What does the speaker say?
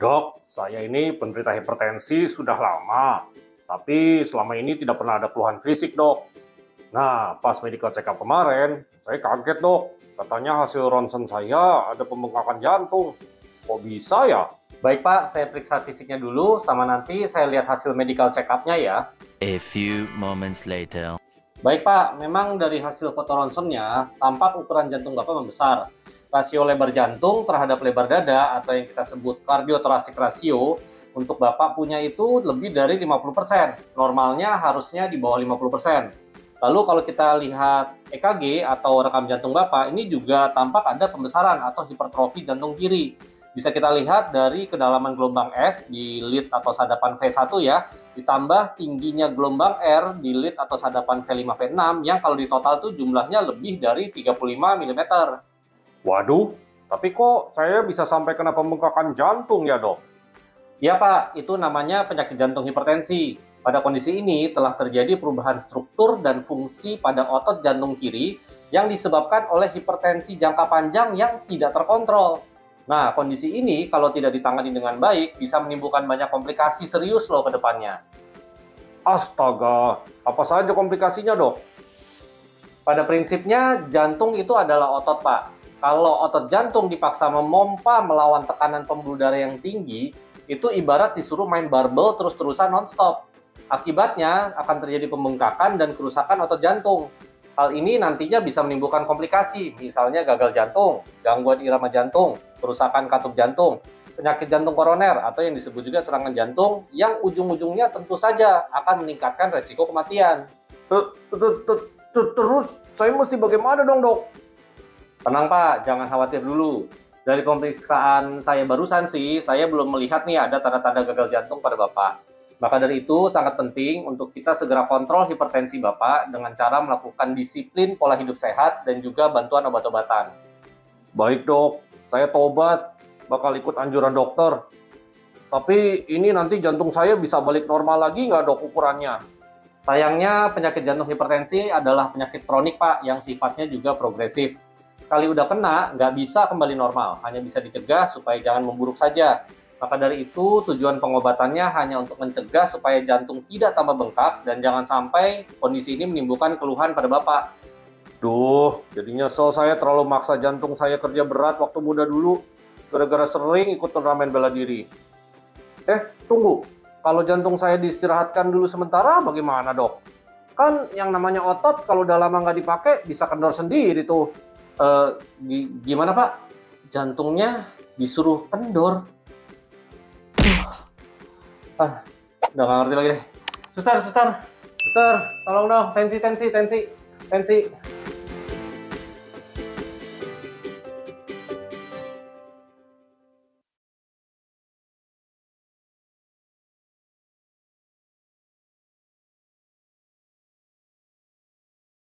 Dok, saya ini penderita hipertensi sudah lama, tapi selama ini tidak pernah ada keluhan fisik, dok. Nah, pas medical check up kemarin, saya kaget, dok. Katanya hasil ronsen saya ada pembengkakan jantung. Kok bisa ya? Baik Pak, saya periksa fisiknya dulu, sama nanti saya lihat hasil medical check up-nya ya. A few moments later. Baik Pak, memang dari hasil foto ronsennya, tampak ukuran jantung Bapak membesar. Rasio lebar jantung terhadap lebar dada atau yang kita sebut kardiotorasik rasio, untuk Bapak punya itu lebih dari 50%. Normalnya harusnya di bawah 50%. Lalu kalau kita lihat EKG atau rekam jantung Bapak, ini juga tampak ada pembesaran atau hipertrofi jantung kiri. Bisa kita lihat dari kedalaman gelombang S di lead atau sadapan V1 ya, ditambah tingginya gelombang R di lead atau sadapan V5 V6 yang kalau di total itu jumlahnya lebih dari 35 mm. Waduh, tapi kok saya bisa sampai kena pembengkakan jantung ya, dok? Ya Pak, itu namanya penyakit jantung hipertensi. Pada kondisi ini telah terjadi perubahan struktur dan fungsi pada otot jantung kiri yang disebabkan oleh hipertensi jangka panjang yang tidak terkontrol. Nah, kondisi ini kalau tidak ditangani dengan baik bisa menimbulkan banyak komplikasi serius loh ke depannya. Astaga, apa saja komplikasinya, dok? Pada prinsipnya, jantung itu adalah otot, Pak. Kalau otot jantung dipaksa memompa melawan tekanan pembuluh darah yang tinggi, itu ibarat disuruh main barbel terus-terusan non-stop. Akibatnya akan terjadi pembengkakan dan kerusakan otot jantung. Hal ini nantinya bisa menimbulkan komplikasi, misalnya gagal jantung, gangguan irama jantung, kerusakan katup jantung, penyakit jantung koroner, atau yang disebut juga serangan jantung, yang ujung-ujungnya tentu saja akan meningkatkan resiko kematian. Terus saya mesti bagaimana dong, dok? Tenang Pak, jangan khawatir dulu. Dari pemeriksaan saya barusan sih, saya belum melihat nih ada tanda-tanda gagal jantung pada Bapak. Maka dari itu sangat penting untuk kita segera kontrol hipertensi Bapak dengan cara melakukan disiplin pola hidup sehat dan juga bantuan obat-obatan. Baik, dok, saya tobat, bakal ikut anjuran dokter. Tapi ini nanti jantung saya bisa balik normal lagi nggak, dok, ukurannya? Sayangnya penyakit jantung hipertensi adalah penyakit kronik Pak yang sifatnya juga progresif. Sekali udah kena, nggak bisa kembali normal, hanya bisa dicegah supaya jangan memburuk saja. Maka dari itu, tujuan pengobatannya hanya untuk mencegah supaya jantung tidak tambah bengkak dan jangan sampai kondisi ini menimbulkan keluhan pada Bapak. Duh, jadi nyesel saya terlalu maksa jantung saya kerja berat waktu muda dulu, gara-gara sering ikut turnamen bela diri. Tunggu, kalau jantung saya diistirahatkan dulu sementara, bagaimana, dok? Kan yang namanya otot kalau udah lama nggak dipakai bisa kendor sendiri tuh. Gimana Pak? Jantungnya disuruh kendor? Udah nggak ngerti lagi deh. Suster, tolong dong, tensi.